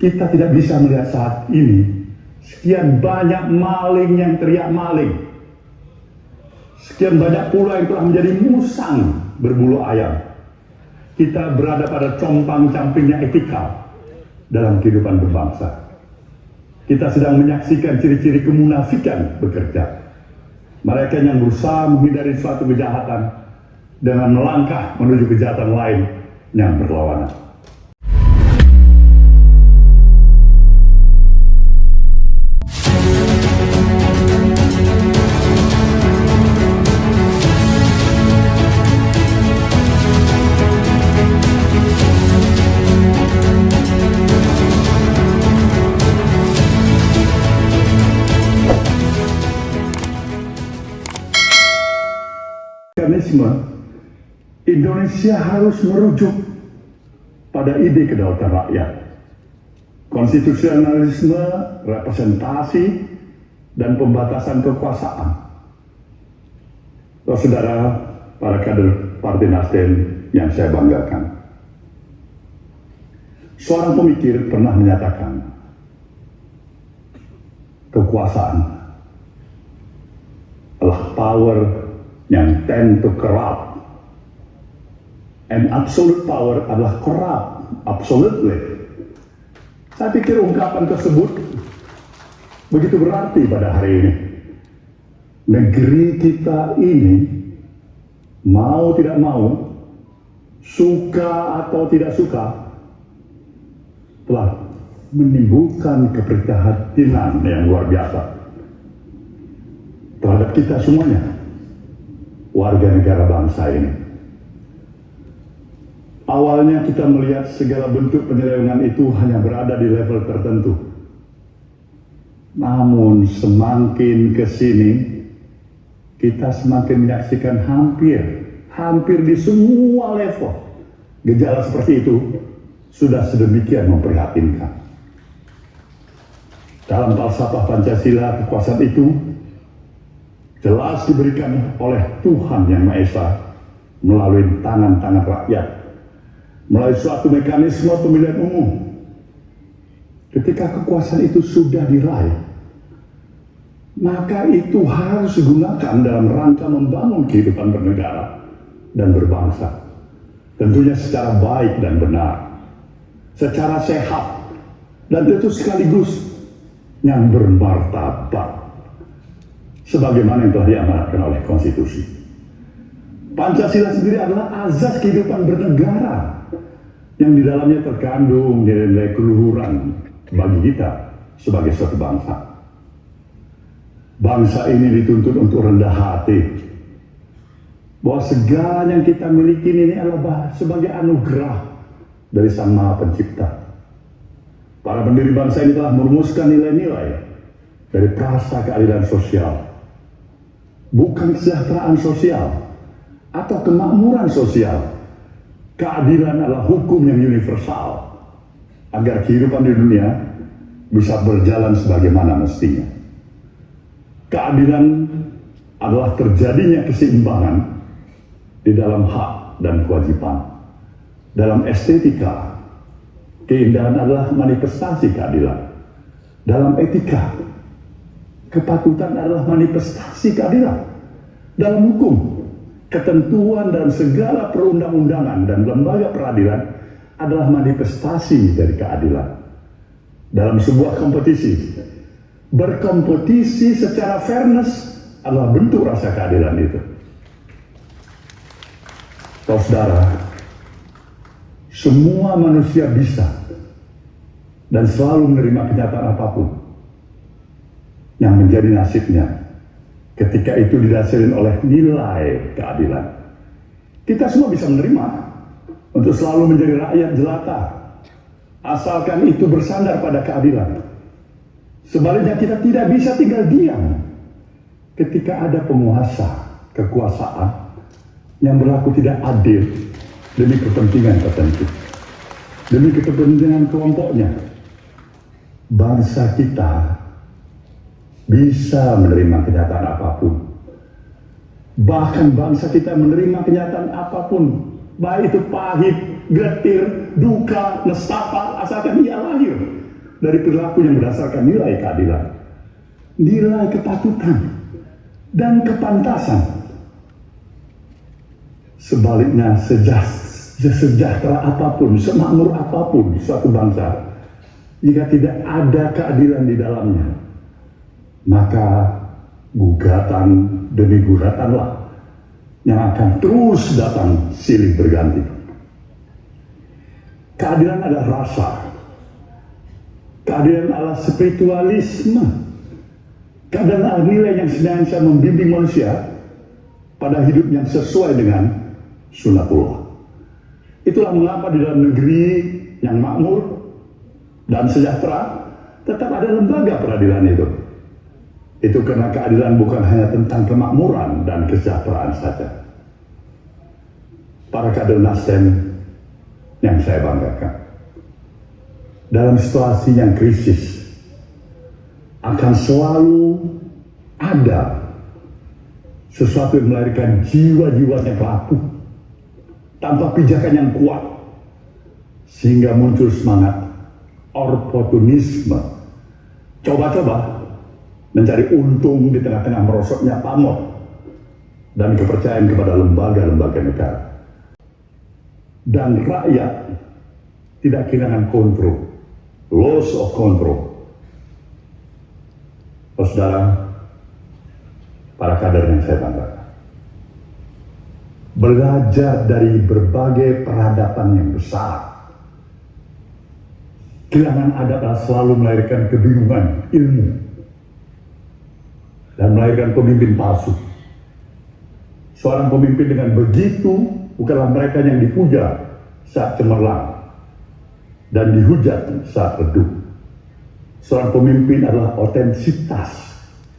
Kita tidak bisa melihat saat ini sekian banyak maling yang teriak maling. Sekian banyak pula yang telah menjadi musang berbulu ayam. Kita berada pada compang-campingnya etika dalam kehidupan berbangsa. Kita sedang menyaksikan ciri-ciri kemunafikan bekerja. Mereka yang berusaha menghindari suatu kejahatan dengan melangkah menuju kejahatan lain yang berlawanan. Indonesia harus merujuk pada ide kedaulatan rakyat, konstitusionalisme, representasi, dan pembatasan kekuasaan. Saudara, para kader Partai Nasdem yang saya banggakan, seorang pemikir pernah menyatakan, kekuasaan adalah power yang tend to corrupt, and absolute power adalah corrupt, absolutely. Saya pikir ungkapan tersebut begitu berarti pada hari ini. Negeri kita ini, mau tidak mau, suka atau tidak suka, telah menimbulkan keprihatinan yang luar biasa terhadap kita semuanya, warga negara bangsa ini. Awalnya kita melihat segala bentuk penyelewengan itu hanya berada di level tertentu. Namun semakin ke sini, kita semakin menyaksikan hampir di semua level gejala seperti itu sudah sedemikian memprihatinkan. Dalam falsafah Pancasila, kekuasaan itu jelas diberikan oleh Tuhan Yang Maha Esa melalui tangan-tangan rakyat, melalui suatu mekanisme pemilihan umum. Ketika kekuasaan itu sudah diraih, maka itu harus digunakan dalam rangka membangun kehidupan bernegara dan berbangsa. Tentunya secara baik dan benar, secara sehat, dan tentu sekaligus yang bermartabat, sebagaimana yang telah diamanatkan oleh konstitusi. Pancasila sendiri adalah azas kehidupan bernegara yang di dalamnya terkandung nilai-nilai keluhuran bagi kita sebagai suatu bangsa. Bangsa ini dituntut untuk rendah hati, bahwa segala yang kita miliki ini adalah sebagai anugerah dari Sang Maha Pencipta. Para pendiri bangsa ini telah merumuskan nilai-nilai dari prasa keadilan sosial, bukan kesejahteraan sosial atau kemakmuran sosial. Keadilan adalah hukum yang universal agar kehidupan di dunia bisa berjalan sebagaimana mestinya. Keadilan adalah terjadinya keseimbangan di dalam hak dan kewajiban. Dalam estetika, keindahan adalah manifestasi keadilan. Dalam etika, kepatutan adalah manifestasi keadilan. Dalam hukum, ketentuan dan segala perundang-undangan dan lembaga peradilan adalah manifestasi dari keadilan. Dalam sebuah kompetisi, berkompetisi secara fairness adalah bentuk rasa keadilan itu. Saudara, semua manusia bisa dan selalu menerima kenyataan apapun yang menjadi nasibnya ketika itu didasari oleh nilai keadilan. Kita semua bisa menerima untuk selalu menjadi rakyat jelata, asalkan itu bersandar pada keadilan. Sebaliknya kita tidak bisa tinggal diam ketika ada penguasa kekuasaan yang berlaku tidak adil demi kepentingan tertentu, demi kepentingan kelompoknya. Bangsa kita bisa menerima kenyataan apapun. Bahkan bangsa kita menerima kenyataan apapun, baik itu pahit, getir, duka, nestapa, asalkan ia lahir dari perilaku yang berdasarkan nilai keadilan, nilai kepatutan, dan kepantasan. Sebaliknya, sejahtera apapun, semakmur apapun suatu bangsa, jika tidak ada keadilan di dalamnya, maka gugatan demi gugatanlah yang akan terus datang silih berganti. Keadilan adalah rasa, keadilan adalah spiritualisme, keadilan adalah nilai yang senantiasa membimbing manusia pada hidup yang sesuai dengan sunatullah. Itulah mengapa di dalam negeri yang makmur dan sejahtera tetap ada lembaga peradilan itu. Itu karena keadilan bukan hanya tentang kemakmuran dan kesejahteraan saja. Para kader Nasdem yang saya banggakan, dalam situasi yang krisis akan selalu ada sesuatu yang melahirkan jiwa-jiwa yang rapuh tanpa pijakan yang kuat, sehingga muncul semangat oportunisme, coba-coba mencari untung di tengah-tengah merosotnya pamor dan kepercayaan kepada lembaga-lembaga negara. Dan rakyat tidak kehilangan kontrol, loss of control. Saudara, para kader yang saya banggakan, belajar dari berbagai peradaban yang besar. Kehilangan adab selalu melahirkan kebingungan ilmu dan melahirkan pemimpin palsu. Seorang pemimpin dengan begitu bukanlah mereka yang dipuja saat cemerlang dan dihujat saat redup. Seorang pemimpin adalah otentitas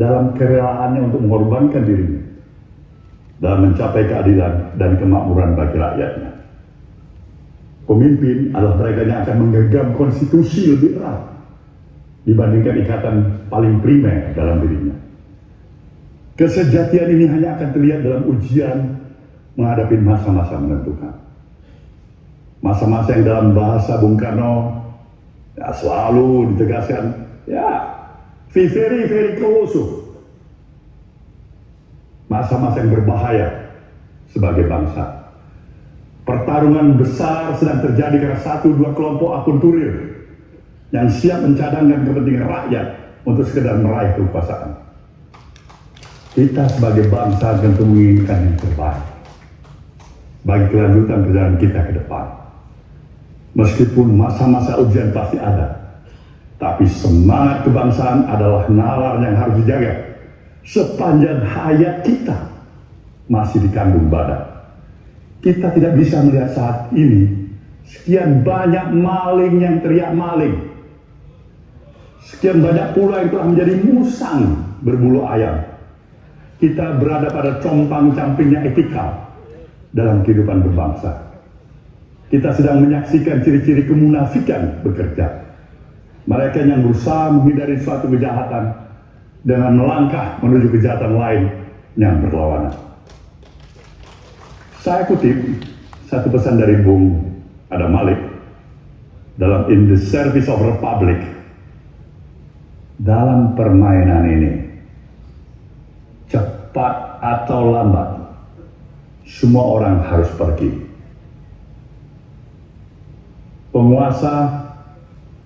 dalam kerelaannya untuk mengorbankan dirinya dalam mencapai keadilan dan kemakmuran bagi rakyatnya. Pemimpin adalah mereka yang akan menggenggam konstitusi lebih erat dibandingkan ikatan paling primer dalam dirinya. Kesejatian ini hanya akan terlihat dalam ujian menghadapi masa-masa menentukan. Masa-masa yang dalam bahasa Bung Karno ya, selalu ditegaskan, ya, very, very close. Masa-masa yang berbahaya sebagai bangsa. Pertarungan besar sedang terjadi karena 1-2 kelompok akunturir yang siap mencadangkan kepentingan rakyat untuk sekedar meraih kekuasaan. Kita sebagai bangsa tentu menginginkan yang terbaik bagi kelanjutan perjalanan kita ke depan. Meskipun masa-masa ujian pasti ada, tapi semangat kebangsaan adalah nalar yang harus dijaga sepanjang hayat kita masih dikandung badan. Kita tidak bisa melihat saat ini sekian banyak maling yang teriak maling, sekian banyak pula yang telah menjadi musang berbulu ayam. Kita berada pada compang-campingnya etika dalam kehidupan berbangsa. Kita sedang menyaksikan ciri-ciri kemunafikan bekerja. Mereka yang berusaha menghindari suatu kejahatan dengan melangkah menuju kejahatan lain yang berlawanan. Saya kutip satu pesan dari Bung Adam Malik dalam In the Service of Republic. Dalam permainan ini, cepat atau lambat, semua orang harus pergi. Penguasa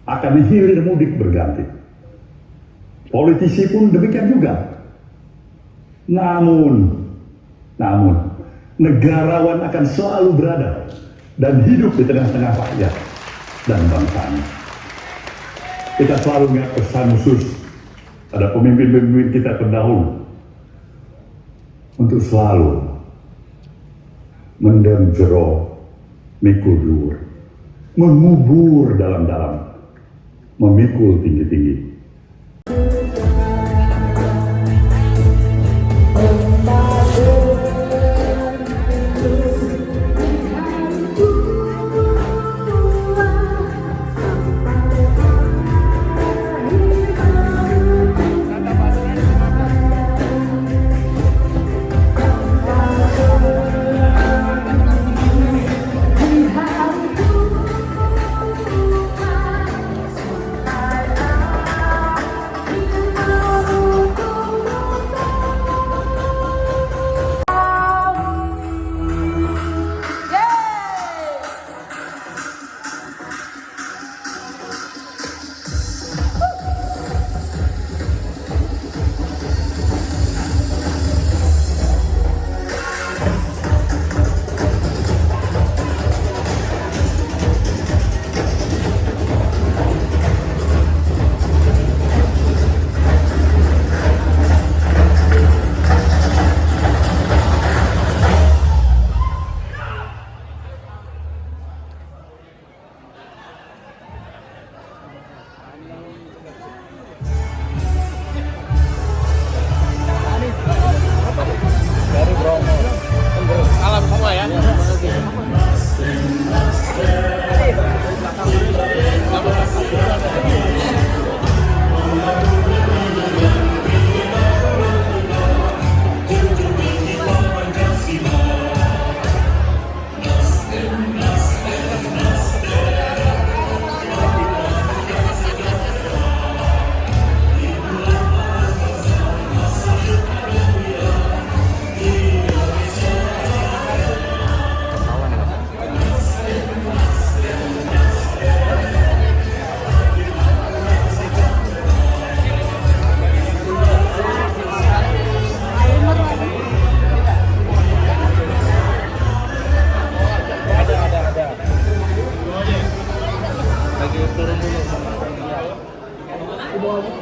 akan hilir mudik berganti. Politisi pun demikian juga. Namun, negarawan akan selalu berada dan hidup di tengah-tengah rakyat dan bangsanya. Kita selalu ingat pesan khusus pada pemimpin-pemimpin kita terdahulu untuk selalu mendem jero mikul dhuwur, mengubur dalam-dalam, memikul tinggi-tinggi. Masih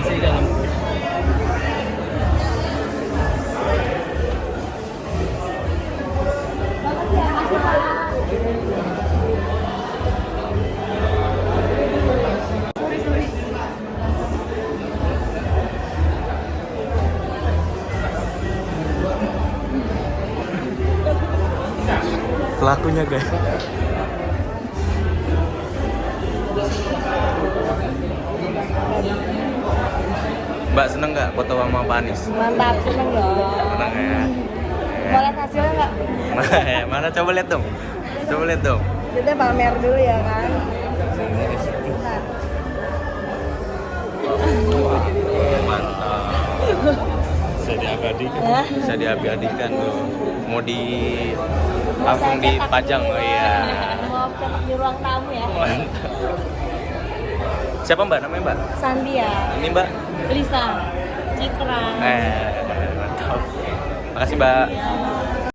di dalam. Pelakunya guys. Mbak seneng nggak foto sama Pak Anies? Mantap, seneng loh. Seneng ya. Mau lihat hasilnya nggak? Mana coba lihat dong. Coba lihat dong. Kita pamer dulu ya kan. Bentar. Mantap. Bisa diabadikan. Hah? Bisa diabadikan tuh. Mau di langsung Saya cetak dipajang. di Oh iya. Mau cetak di ruang tamu ya. Mantap. Siapa Mbak namanya Mbak? Sandia, Ini Mbak. Lisa, Citra. Mantap. Makasih Mbak. Ya.